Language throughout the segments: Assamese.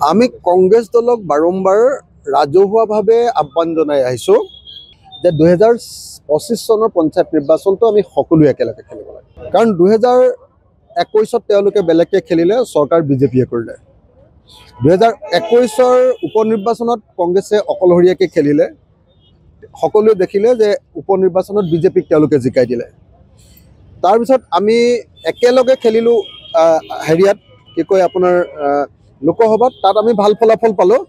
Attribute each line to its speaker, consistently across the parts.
Speaker 1: আমি কংগ্ৰেছ দলক বাৰম্বাৰ ৰাজহুৱাভাৱে আহ্বান জনাই আহিছোঁ যে 2025 চনৰ পঞ্চায়ত নিৰ্বাচনটো আমি সকলোৱে একেলগে খেলিব লাগে। কাৰণ 2021 তেওঁলোকে বেলেগকৈ খেলিলে, চৰকাৰ বিজেপিয়ে কৰিলে। 2021 উপনিৰ্বাচনত কংগ্ৰেছে অকলশৰীয়াকৈ খেলিলে, সকলোৱে দেখিলে যে উপনিৰ্বাচনত বিজেপিক তেওঁলোকে জিকাই দিলে। তাৰপিছত আমি একেলগে খেলিলোঁ হেৰিয়াত কি কয় আপোনাৰ লোকসভাত, তাত আমি ভাল ফলাফল পালোঁ।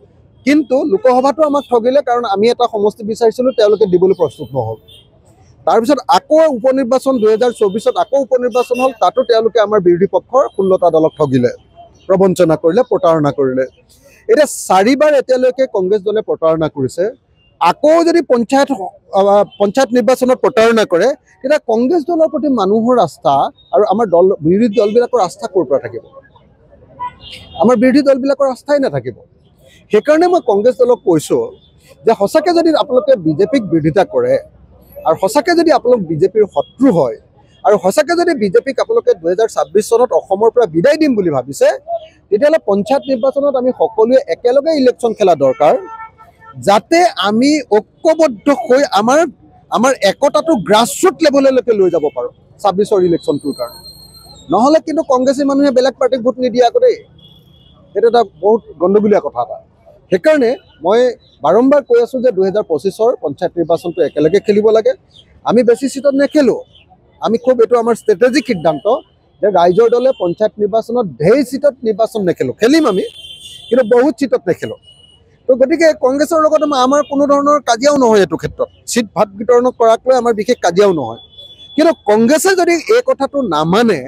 Speaker 1: কিন্তু লোকসভাটো আমাক ঠগিলে, কাৰণ আমি এটা সমষ্টি বিচাৰিছিলোঁ, তেওঁলোকে দিবলৈ প্ৰস্তুত নহ'ল। তাৰপিছত আকৌ উপনিৰ্বাচন 2024 আকৌ উপনিৰ্বাচন হ'ল, তাতো তেওঁলোকে আমাৰ বিৰোধী পক্ষৰ 16টা দলক ঠগিলে, প্ৰবঞ্চনা কৰিলে, প্ৰতাৰণা কৰিলে। এতিয়া 4বাৰ এতিয়ালৈকে কংগ্ৰেছ দলে প্ৰতাৰণা কৰিছে। আকৌ যদি পঞ্চায়ত নিৰ্বাচনত প্ৰতাৰণা কৰে, তেতিয়া কংগ্ৰেছ দলৰ প্ৰতি মানুহৰ আস্থা আৰু আমাৰ বিৰোধী দলবিলাকৰ আস্থা ক'ৰ পৰা থাকিব? আমাৰ বিৰোধী দলবিলাকৰ আস্থাই নাথাকিব। সেইকাৰণে মই কংগ্ৰেছ দলক কৈছোঁ যে সঁচাকৈ যদি আপোনালোকে বিজেপিক বিৰোধিতা কৰে আৰু সঁচাকৈ যদি আপোনালোক বিজেপিৰ শত্ৰু হয় আৰু সঁচাকৈ যদি বিজেপিক আপোনালোকে 2026 চনত অসমৰ পৰা বিদায় দিম বুলি ভাবিছে, তেতিয়াহ'লে পঞ্চায়ত নিৰ্বাচনত আমি সকলোৱে একেলগে ইলেকশ্যন খেলা দৰকাৰ, যাতে আমি ঐক্যবদ্ধ হৈ আমাৰ একতাটো গ্ৰাছৰুট লেভেললৈকে লৈ যাব পাৰোঁ 26 ইলেকশ্যনটোৰ কাৰণে। নহ'লে কিন্তু কংগ্ৰেছী মানুহে বেলেগ পাৰ্টিক ভোট নিদিয়ে আকৌ দেই, সেইটো এটা বহুত গণ্ডগোলীয়া কথা এটা। সেইকাৰণে মই বাৰম্বাৰ কৈ আছোঁ যে 2025 পঞ্চায়ত নিৰ্বাচনটো একেলগে খেলিব লাগে। আমি বেছি চিটত নেখেলোঁ, আমি খুব এইটো আমাৰ ষ্ট্ৰেটেজিক সিদ্ধান্ত যে ৰাইজৰ দলে পঞ্চায়ত নিৰ্বাচনত ঢেৰ চিটত নিৰ্বাচন নেখেলোঁ, খেলিম আমি, কিন্তু বহুত চিটত নেখেলোঁ। তো গতিকে কংগ্ৰেছৰ লগত আমাৰ কোনো ধৰণৰ কাজিয়াও নহয়, এইটো ক্ষেত্ৰত চিট ভাগ বিতৰণ কৰাক লৈ আমাৰ বিশেষ কাজিয়াও নহয়। কিন্তু কংগ্ৰেছে যদি এই কথাটো নামানে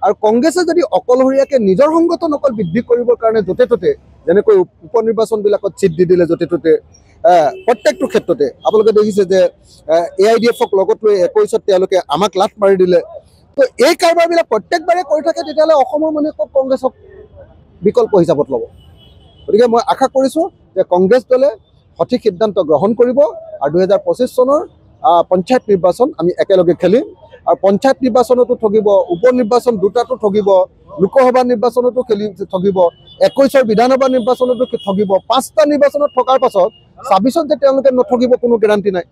Speaker 1: আৰু কংগ্ৰেছে যদি অকলশৰীয়াকৈ নিজৰ সংগঠন অকল বৃদ্ধি কৰিবৰ কাৰণে য'তে ত'তে, যেনেকৈ উপনিৰ্বাচনবিলাকত চিট দি দিলে য'তে ত'তে, প্ৰত্যেকটো ক্ষেত্ৰতে আপোনালোকে দেখিছে যে AIDFক লগত লৈ 21 তেওঁলোকে আমাক লাট মাৰি দিলে। তো এই কাৰবাৰবিলাক প্ৰত্যেকবাৰে কৰি থাকে, তেতিয়াহ'লে অসমৰ মানুহে ক'ত কংগ্ৰেছক বিকল্প হিচাপত ল'ব? গতিকে মই আশা কৰিছোঁ যে কংগ্ৰেছ দলে সঠিক সিদ্ধান্ত গ্ৰহণ কৰিব আৰু 2025 চনৰ পঞ্চায়ত নিৰ্বাচন আমি একেলগে খেলিম। আৰু পঞ্চায়ত নিৰ্বাচনতো ঠগিব, উপনিৰ্বাচন দুটাতো ঠগিব, লোকসভা নিৰ্বাচনতো ঠগিব, 21 বিধানসভা নিৰ্বাচনতো ঠগিব। 5টা নিৰ্বাচনত থকাৰ পাছত 26ত যে তেওঁলোকে নঠগিব কোনো গেৰাণ্টি নাই।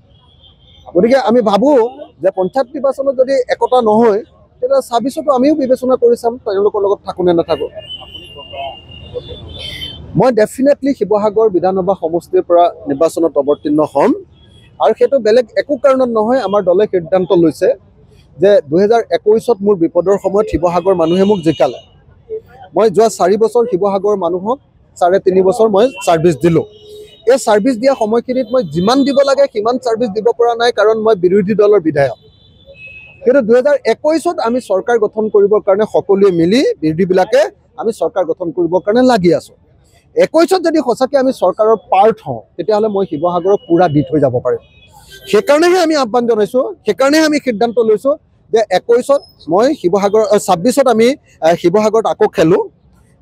Speaker 1: গতিকে আমি ভাবোঁ যে পঞ্চায়ত নিৰ্বাচনত যদি একতা নহয়, তেতিয়া 26তো আমিও বিবেচনা কৰি চাম তেওঁলোকৰ লগত থাকোঁ নে নাথাকোঁ। মই ডেফিনেটলি শিৱসাগৰ বিধানসভা সমষ্টিৰ পৰা নিৰ্বাচনত অৱতীৰ্ণ হ'ম, আৰু সেইটো বেলেগ একো কাৰণত নহয়। আমাৰ দলে সিদ্ধান্ত লৈছে যে 2021 মোৰ বিপদৰ সময়ত শিৱসাগৰ মানুহে মোক জিকালে। মই যোৱা 4 বছৰ শিৱসাগৰ মানুহক 3.5 বছৰ মই ছাৰ্ভিচ দিলোঁ। এই ছাৰ্ভিচ দিয়া সময়খিনিত মই যিমান দিব লাগে সিমান ছাৰ্ভিচ দিব পৰা নাই, কাৰণ মই বিৰোধী দলৰ বিধায়ক। কিন্তু 2021 আমি চৰকাৰ গঠন কৰিবৰ কাৰণে সকলোৱে মিলি বিৰোধীবিলাকে আমি চৰকাৰ গঠন কৰিবৰ কাৰণে লাগি আছোঁ। 21 যদি সঁচাকৈ আমি চৰকাৰৰ পাৰ্ট হওঁ, তেতিয়াহ'লে মই শিৱসাগৰক পূৰা দি থৈ যাব পাৰিম। সেইকাৰণেহে আমি আহ্বান জনাইছোঁ, সেইকাৰণেহে আমি সিদ্ধান্ত লৈছোঁ যে 21 মই 26 আমি শিৱসাগৰত আকৌ খেলোঁ।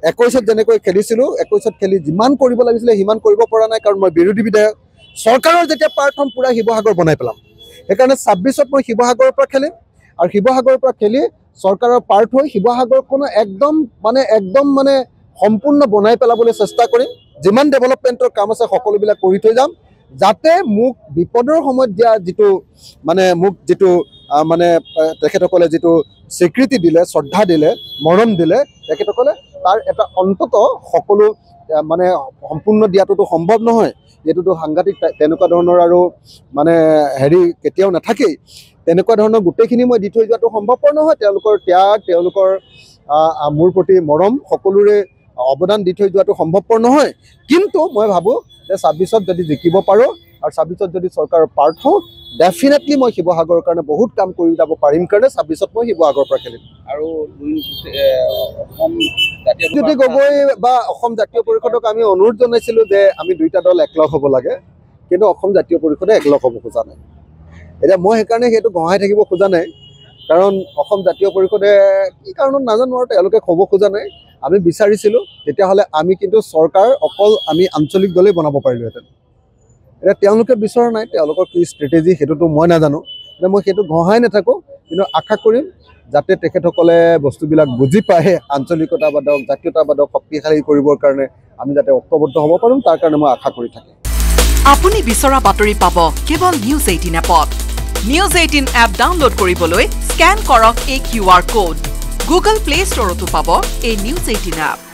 Speaker 1: 21 যেনেকৈ খেলিছিলোঁ, 21 খেলি যিমান কৰিব লাগিছিলে সিমান কৰিব পৰা নাই, কাৰণ মই বিৰোধী বিধায়ক। চৰকাৰৰ যেতিয়া পাৰ্ট হ'ম, পূৰা শিৱসাগৰ বনাই পেলাম। সেইকাৰণে 26 মই শিৱসাগৰৰ পৰা খেলিম, আৰু শিৱসাগৰৰ পৰা খেলি চৰকাৰৰ পাৰ্ট হৈ শিৱসাগৰখনো একদম সম্পূৰ্ণ বনাই পেলাবলৈ চেষ্টা কৰিম। যিমান ডেভেলপমেণ্টৰ কাম আছে সকলোবিলাক কৰি থৈ যাম, যাতে মোক বিপদৰ সময়ত দিয়া মোক যিটো তেখেতসকলে যিটো স্বীকৃতি দিলে, শ্ৰদ্ধা দিলে, মৰম দিলে, তেখেতসকলে তাৰ এটা অন্তত সকলো সম্পূৰ্ণ দিয়াটোতো সম্ভৱ নহয়, এইটোতো সাংঘাতিক তেনেকুৱা ধৰণৰ আৰু কেতিয়াও নাথাকেই। তেনেকুৱা ধৰণৰ গোটেইখিনি মই দি থৈ যোৱাটো সম্ভৱপৰ নহয়। তেওঁলোকৰ ত্যাগ, তেওঁলোকৰ মোৰ প্ৰতি মৰম, সকলোৰে অৱদান দি থৈ যোৱাটো সম্ভৱপৰ নহয়। কিন্তু মই ভাবোঁ যে 26ত যদি জিকিব পাৰোঁ আৰু 26ত যদি চৰকাৰৰ পাৰ্ট হওঁ, ডেফিনেটলি মই শিৱসাগৰৰ কাৰণে বহুত কাম কৰি যাব পাৰিম, কাৰণে 26ত মই শিৱসাগৰৰ পৰা খেলিম। আৰু জ্যোতি গগৈ বা অসম জাতীয় পৰিষদক আমি অনুৰোধ জনাইছিলোঁ যে আমি দুইটা দল একলগ হ'ব লাগে, কিন্তু অসম জাতীয় পৰিষদে একলগ হ'ব খোজা নাই। এতিয়া মই সেইকাৰণে সেইটো গঢ়াই থাকিব খোজা নাই, কাৰণ অসম জাতীয় পৰিষদে কি কাৰণত নাজানো আৰু তেওঁলোকে ক'ব খোজা নাই। আমি বিচাৰিছিলোঁ, তেতিয়াহ'লে আমি কিন্তু চৰকাৰ অকল আমি আঞ্চলিক দলেই বনাব পাৰিলোহেঁতেন। এতিয়া তেওঁলোকে বিচৰা নাই, তেওঁলোকৰ কি ষ্ট্ৰেটেজি সেইটোতো মই নাজানো, এতিয়া মই সেইটো ঘঁহাই নাথাকোঁ। কিন্তু আশা কৰিম যাতে তেখেতসকলে বস্তুবিলাক বুজি পায়, আঞ্চলিকতাবাদক জাতীয়তাবাদক শক্তিশালী কৰিবৰ কাৰণে আমি যাতে ঐক্যবদ্ধ হ'ব পাৰোঁ, তাৰ কাৰণে মই আশা কৰি থাকিম।
Speaker 2: আপুনি বিচৰা বাতৰি পাব কেৱল নিউজ 18 এপত। নিউজ 18 এপ ডাউনলোড কৰিবলৈ স্কেন কৰক এই QR কোড। গুগল প্লে ষ্টৰতো পাব এই নিউজ 18 এপ।